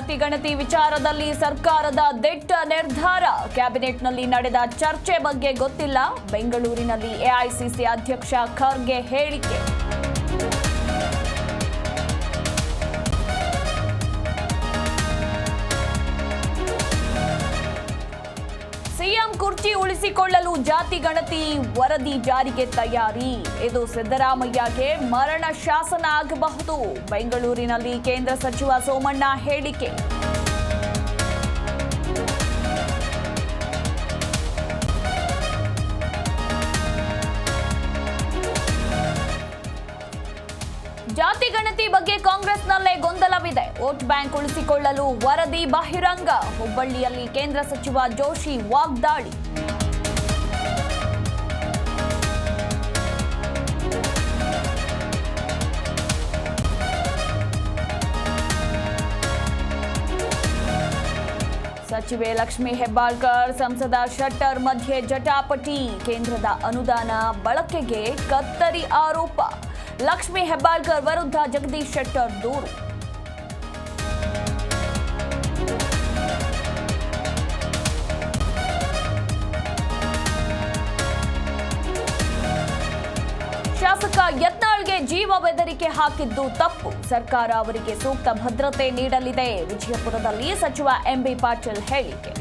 ಜಾತಿ ಗಣತಿ ವಿಚಾರದಲ್ಲಿ ಸರ್ಕಾರದ ದಿಟ್ಟ ನಿರ್ಧಾರ. ಕ್ಯಾಬಿನೆಟ್ನಲ್ಲಿ ನಡೆದ ಚರ್ಚೆ ಬಗ್ಗೆ ಗೊತ್ತಿಲ್ಲ. ಬೆಂಗಳೂರಿನಲ್ಲಿ ಎಐಸಿಸಿ ಅಧ್ಯಕ್ಷ ಖರ್ಗೆ ಹೇಳಿಕೆ. ಸಿಎಂ ಕುರ್ಚಿ ಉಳಿಸಿಕೊಳ್ಳಲು ಜಾತಿ ಗಣತಿ ವರದಿ ಜಾರಿಗೆ ತಯಾರಿ. ಇದು ಸಿದ್ದರಾಮಯ್ಯಗೆ ಮರಣ ಶಾಸನ ಆಗಬಹುದು. ಬೆಂಗಳೂರಿನಲ್ಲಿ ಕೇಂದ್ರ ಸಚಿವ ಸೋಮಣ್ಣ ಹೇಳಿಕೆ. ಜಾತಿ ಗಣತಿ ಬಗ್ಗೆ ಕಾಂಗ್ರೆಸ್ನಲ್ಲೇ ಗೊಂದಲವಿದೆ. ವೋಟ್ ಬ್ಯಾಂಕ್ ಉಳಿಸಿಕೊಳ್ಳಲು ವರದಿ ಬಹಿರಂಗ. ಹುಬ್ಬಳ್ಳಿಯಲ್ಲಿ ಕೇಂದ್ರ ಸಚಿವ ಜೋಶಿ ವಾಗ್ದಾಳಿ. ಸಚಿವೆ ಲಕ್ಷ್ಮೀ ಹೆಬ್ಬಾಳ್ಕರ್ ಸಂಸದ ಶೆಟ್ಟರ್ ಮಧ್ಯೆ ಜಟಾಪಟಿ. ಕೇಂದ್ರದ ಅನುದಾನ ಬಳಕೆಗೆ ಕತ್ತರಿ ಆರೋಪ. ಲಕ್ಷ್ಮೀ ಹೆಬ್ಬಾಳ್ಕರ್ ವಿರುದ್ಧ ಜಗದೀಶ್ ಶೆಟ್ಟರ್ ದೂರು. ಶಾಸಕ ಯತ್ನಾಳ್ಗೆ ಜೀವ ಬೆದರಿಕೆ ಹಾಕಿದ್ದು ತಪ್ಪು. ಸರ್ಕಾರ ಅವರಿಗೆ ಸೂಕ್ತ ಭದ್ರತೆ ನೀಡಲಿದೆ. ವಿಜಯಪುರದಲ್ಲಿ ಸಚಿವ ಎಂಬಿ ಪಾಟೀಲ್ ಹೇಳಿಕೆ.